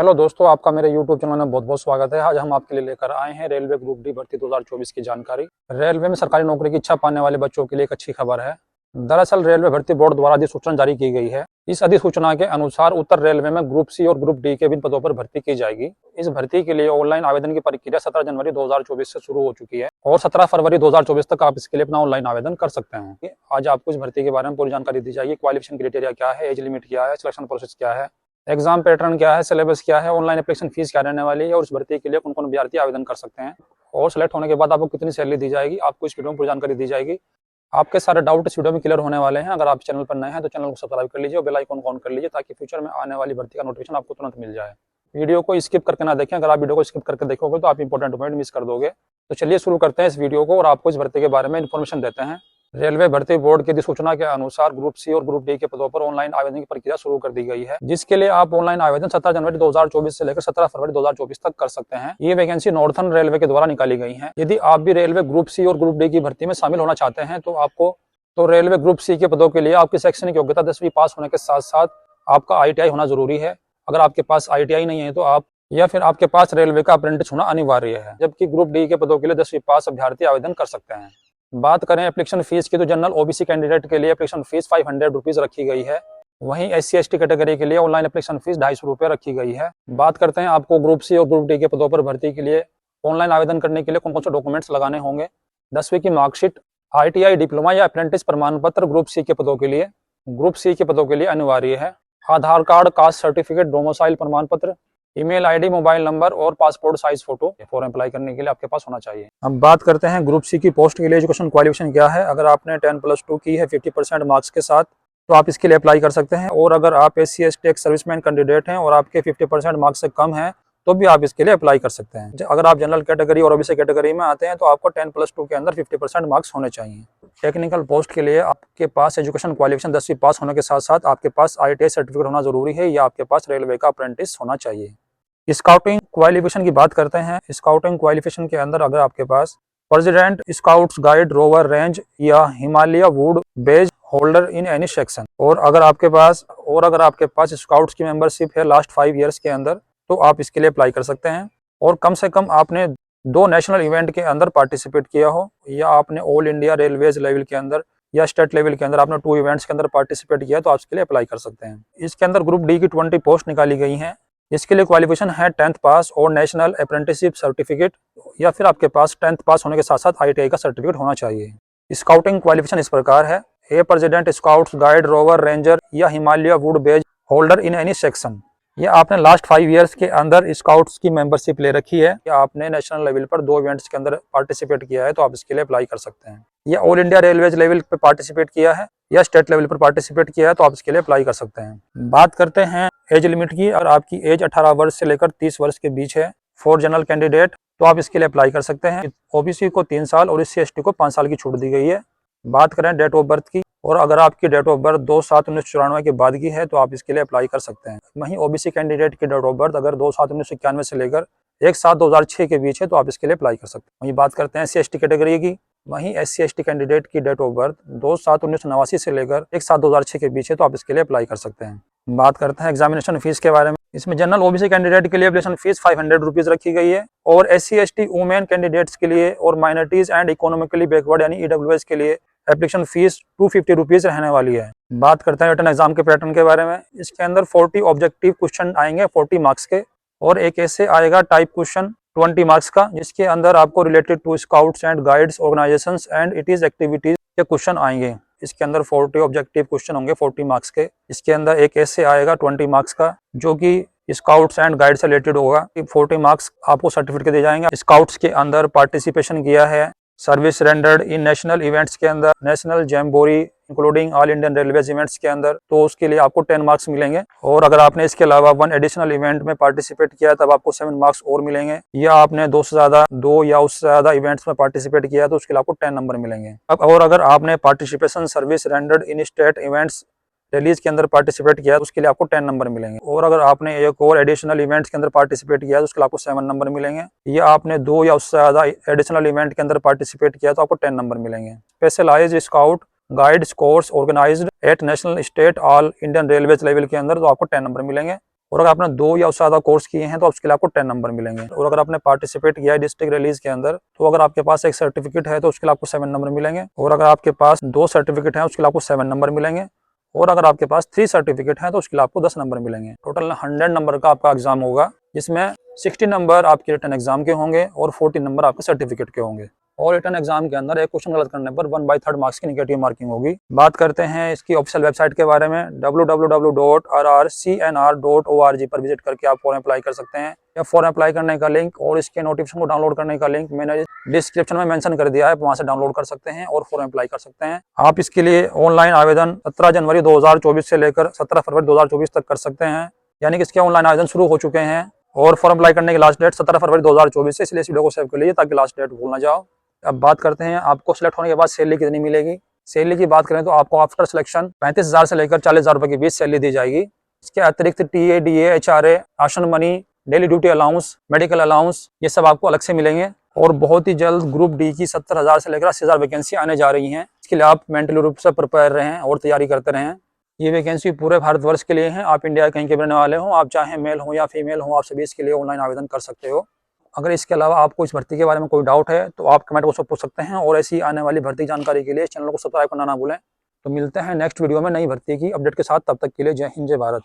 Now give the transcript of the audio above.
Hello दोस्तों, आपका मेरे YouTube चैनल में बहुत बहुत स्वागत है। आज हम आपके लिए लेकर आए हैं रेलवे ग्रुप डी भर्ती 2024 की जानकारी। रेलवे में सरकारी नौकरी की इच्छा पाने वाले बच्चों के लिए एक अच्छी खबर है। दरअसल रेलवे भर्ती बोर्ड द्वारा अधिसूचना जारी की गई है। इस अधिसूचना के अनुसार उत्तर रेलवे में ग्रुप सी और ग्रुप डी के विभिन्न पदों पर भर्ती की जाएगी। इस भर्ती के लिए ऑनलाइन आवेदन की प्रक्रिया 17 जनवरी 2024 से शुरू हो चुकी है और 17 फरवरी 2024 तक आप इसके लिए अपना ऑनलाइन आवेदन कर सकते हैं। आज आपको इस भर्ती के बारे में पूरी जानकारी दी जाएगी। क्वालिफिकेशन क्राइटेरिया क्या है, एज लिमिट क्या है, सिलेक्शन प्रोसेस क्या है, एग्जाम पैटर्न क्या है, सिलेबस क्या है, ऑनलाइन एप्लीकेशन फीस क्या रहने वाली है और इस भर्ती के लिए कौन कौन अभ्यर्थी आवेदन कर सकते हैं और सेलेक्ट होने के बाद आपको कितनी सैलरी दी जाएगी, आपको इस वीडियो में पूरी जानकारी दी जाएगी। आपके सारे डाउट इस वीडियो में क्लियर होने वाले हैं। अगर आप चैनल पर नए हैं तो चैनल को सब्सक्राइब कर लीजिए और बेल आइकन ऑन कर लीजिए ताकि फ्यूचर में आने वाली भर्ती का नोटिफिकेशन आपको तुरंत मिल जाए। वीडियो को स्किप करके ना देखें। अगर आप वीडियो को स्किप करके देखोगे तो आप इंपॉर्टेंट पॉइंट मिस कर दोगे। तो चलिए शुरू करते हैं इस वीडियो को और आपको इस भर्ती के बारे में इन्फॉर्मेशन देते हैं। रेलवे भर्ती बोर्ड की अधिसूचना के अनुसार ग्रुप सी और ग्रुप डी के पदों पर ऑनलाइन आवेदन की प्रक्रिया शुरू कर दी गई है, जिसके लिए आप ऑनलाइन आवेदन 17 जनवरी 2024 से लेकर 17 फरवरी 2024 तक कर सकते हैं। ये वैकेंसी नॉर्थर्न रेलवे के द्वारा निकाली गई है। यदि आप भी रेलवे ग्रुप सी और ग्रुप डी की भर्ती में शामिल होना चाहते हैं तो रेलवे ग्रुप सी के पदों के लिए आपकी शैक्षणिक योग्यता 10वीं पास होने के साथ साथ आपका ITI होना जरूरी है। अगर आपके पास ITI नहीं है तो आपके पास रेलवे का अप्रेंटिस होना अनिवार्य है। जबकि ग्रुप डी के पदों के लिए 10वीं पास अभ्यर्थी आवेदन कर सकते हैं। बात करें एप्लीकेशन फीस की तो जनरल OBC कैंडिडेट के लिए एप्लीकेशन फीस 500 रुपीज रखी गई है। वहीं SC ST कैटेगरी के लिए ऑनलाइन एप्लीकेशन फीस 250 रुपये रखी गई है। बात करते हैं आपको ग्रुप सी और ग्रुप डी के पदों पर भर्ती के लिए ऑनलाइन आवेदन करने के लिए कौन कौन से डॉक्यूमेंट्स लगाने होंगे। 10वीं की मार्कशीट, ITI डिप्लोमा या अप्रेंटिस प्रमाण पत्र ग्रुप सी के पदों के लिए अनिवार्य है। आधार कार्ड, कास्ट सर्टिफिकेट, डोमिसाइल प्रमाण पत्र, ईमेल ID, मोबाइल नंबर और passport size photo form apply करने के लिए आपके पास होना चाहिए। अब बात करते हैं ग्रुप सी की पोस्ट के लिए एजुकेशन क्वालिफिकेशन क्या है। अगर आपने 10+2 की है 50% मार्क्स के साथ तो आप इसके लिए अप्लाई कर सकते हैं। और अगर आप SC ST सर्विसमैन कैंडिडेट हैं और आपके 50% मार्क्स से कम है तो भी आप इसके लिए अप्लाई कर सकते हैं। अगर आप जनरल कैटेगरी और OBC कैटेगरी में आते हैं तो आपको 10+2 के अंदर 50% मार्क्स होने चाहिए। टेक्निकल पोस्ट के लिए आपके पास एजुकेशन क्वालिफिकेशन 10वीं पास होने के साथ साथ आपके पास ITI सर्टिफिकेट होना जरूरी है या आपके पास रेलवे का अप्रेंटिस होना चाहिए। स्काउटिंग क्वालिफिकेशन की बात करते हैं। स्काउटिंग क्वालिफिकेशन के अंदर अगर आपके पास president scouts guide rover range या Himalaya wood badge holder in any section और अगर आपके पास स्काउट्स की मेंबरशिप है लास्ट 5 ईयर्स के अंदर तो आप इसके लिए अप्लाई कर सकते हैं। और कम से कम आपने 2 नेशनल इवेंट के अंदर पार्टिसिपेट किया हो या आपने ऑल इंडिया रेलवेज लेवल के अंदर या स्टेट लेवल के अंदर आपने 2 इवेंट्स के अंदर पार्टिसिपेट किया तो आप इसके लिए अप्लाई कर सकते हैं। इसके अंदर ग्रुप डी की 20 पोस्ट निकाली गई हैं। इसके लिए क्वालिफिकेशन है 10th पास और नेशनल अप्रेंटिसशिप सर्टिफिकेट या फिर आपके पास 10th पास होने के साथ साथ ITI का सर्टिफिकेट होना चाहिए। स्काउटिंग क्वालिफिकेशन इस प्रकार है। A president scouts guide rover ranger या Himalaya wood badge holder in any section. या आपने लास्ट 5 ईयर्स के अंदर स्काउट्स की मेंबरशिप ले रखी है या आपने नेशनल लेवल पर 2 इवेंट्स के अंदर पार्टिसिपेट किया है तो आप इसके लिए अप्लाई कर सकते हैं। या ऑल इंडिया रेलवेज लेवल पर पार्टिसिपेट किया है या स्टेट लेवल पर पार्टिसिपेट किया है तो आप इसके लिए अप्लाई कर सकते हैं। बात करते हैं एज लिमिट की। अगर आपकी एज 18 वर्ष से लेकर 30 वर्ष के बीच है फॉर जनरल कैंडिडेट तो आप इसके लिए अप्लाई कर सकते हैं। OBC को 3 साल और SC ST को 5 साल की छूट दी गई है। बात करें डेट ऑफ बर्थ की और अगर आपकी डेट ऑफ बर्थ 2/7/1994 के बाद की है तो आप इसके लिए अप्लाई कर सकते हैं। वहीं OBC कैंडिडेट की डेट ऑफ बर्थ अगर 2/7/1991 से लेकर 1/7/2006 के बीच है तो आप इसके लिए अप्लाई कर सकते हैं। वहीं बात करते हैं SC ST कैटेगरी की। वहीं SC ST कैंडिडेट की डेट ऑफ बर्थ 2/7/1989 से लेकर 1/7/2006 के बीच है तो आप इसके लिए अप्लाई कर सकते हैं। बात करते हैं एग्जामिनेशन फीस के बारे में। इसमें जनरल OBC कैंडिडेट के लिए एप्लीकेशन फीस 500 रुपीज रखी गई है और SC ST वुमेन कैंडिडेट्स के लिए और माइनॉरिटीज एंड इकोनॉमिकली बैकवर्ड यानी EWS के लिए एप्लीकेशन फीस 250 रुपीज रहने वाली है। बात करते हैं रिटन एग्जाम के पैटर्न के बारे में। इसके अंदर 40 ऑब्जेक्टिव क्वेश्चन आएंगे 40 मार्क्स के और एक ऐसे आएगा टाइप क्वेश्चन 20 मार्क्स का जिसके अंदर आपको related to scouts and guides organisations and it is activities के क्वेश्चन आएंगे। इसके अंदर 40 ऑब्जेक्टिव क्वेश्चन होंगे 40 मार्क्स के। इसके अंदर एक ऐसे आएगा 20 मार्क्स का जो कि स्काउट्स एंड गाइड से रिलेटेड होगा। 40 मार्क्स आपको सर्टिफिकेट दिए जाएंगे। स्काउट्स के अंदर पार्टिसिपेशन किया है, service rendered in national events के अंदर, national jamboree including all Indian railways events के अंदर तो उसके लिए आपको 10 मार्क्स मिलेंगे। और अगर आपने इसके अलावा 1 एडिशनल इवेंट में पार्टिसिपेट किया तब आपको 7 मार्क्स और मिलेंगे। या आपने 2 या उससे ज्यादा इवेंट्स में पार्टिसिपेट किया तो उसके लिए आपको 10 नंबर मिलेंगे। और अगर आपने पार्टिसिपेशन सर्विस रेंडर्ड इन स्टेट इवेंट्स रिलीज के अंदर पार्टिसिपेट किया तो उसके लिए आपको 10 नंबर मिलेंगे। और अगर आपने एक और एडिशनल इवेंट्स के अंदर पार्टिसिपेट किया तो उसके लिए आपको 7 नंबर मिलेंगे। या आपने 2 या उससे ज्यादा एडिशनल इवेंट के अंदर पार्टिसिपेट किया तो आपको 10 नंबर मिलेंगे। Specialised scout guides course organised at national state all Indian railways level के अंदर तो आपको 10 नंबर मिलेंगे। और अगर आपने 2 या उससे ज़्यादा कोर्स किए हैं तो उसके लिए आपको 10 नंबर मिलेंगे। और अगर आपने पार्टिसिपेट किया है डिस्ट्रिक्ट रिलीज के अंदर तो अगर आपके पास एक सर्टिफिकेट है तो उसके लिए आपको 7 नंबर मिलेंगे। और अगर आपके पास 2 सर्टिफिकेट हैं उसके लिए आपको 7 नंबर मिलेंगे। और अगर आपके पास 3 सर्टिफिकेट हैं तो उसके लिए आपको 10 नंबर मिलेंगे। टोटल 100 नंबर का आपका एग्जाम होगा, जिसमें 60 नंबर आपके रिटन एग्जाम के होंगे और 40 नंबर आपके सर्टिफिकेट के होंगे। और रिटन एग्जाम के अंदर एक क्वेश्चन गलत करने पर 1/3 मार्क्स की नेगेटिव मार्किंग होगी। बात करते हैं इसकी ऑफिशियल वेबसाइट के बारे में। www.rrcnr.org पर विजिट करके आप फॉर्म अप्लाई कर सकते हैं। या फॉर्म अप्लाई करने का लिंक और इसके नोटिफिकेशन को डाउनलोड करने का लिंक मैंने डिस्क्रिप्शन में मेंशन कर दिया है, वहां से डाउनलोड कर सकते हैं और फॉर्म अप्लाई कर सकते हैं। आप इसके लिए ऑनलाइन आवेदन 17 जनवरी 2024 से लेकर 17 फरवरी 2024 तक कर सकते हैं, यानी कि इसके ऑनलाइन आवेदन शुरू हो चुके हैं। और फॉर्म अप्लाई करने की लास्ट डेट 17 फरवरी 2024 से, इसलिए इस वीडियो को सेव कर लीजिए ताकि लास्ट डेट भूल ना जाओ। अब बात करते हैं आपको सिलेक्ट होने के बाद सैलरी कितनी मिलेगी। सैलरी की बात करें तो आपको आफ्टर सिलेक्शन 35,000 से लेकर 40,000 रुपए के बीच सैलरी दी जाएगी। इसके अतिरिक्त TA, DA, HRA, ration money, daily duty allowance, medical allowance, ये सब आपको अलग से मिलेंगे। और बहुत ही जल्द ग्रुप डी की 70,000 से लेकर 80,000 वैकेंसी आने जा रही हैं। इसके लिए आप मेंटली रूप से प्रिपेयर रहें और तैयारी करते रहें। ये वैकेंसी पूरे भारतवर्ष के लिए है। आप इंडिया कहीं के रहने वाले हो, आप चाहे मेल हो या फीमेल हो, आप सभी इसके लिए ऑनलाइन आवेदन कर सकते हो। अगर इसके अलावा आपको इस भर्ती के बारे में कोई डाउट है तो आप कमेंट बॉक्स में पूछ सकते हैं। और ऐसी आने वाली भर्ती जानकारी के लिए चैनल को सब्सक्राइब करना ना भूलें। तो मिलते हैं नेक्स्ट वीडियो में नई भर्ती की अपडेट के साथ। तब तक के लिए जय हिंद, जय भारत।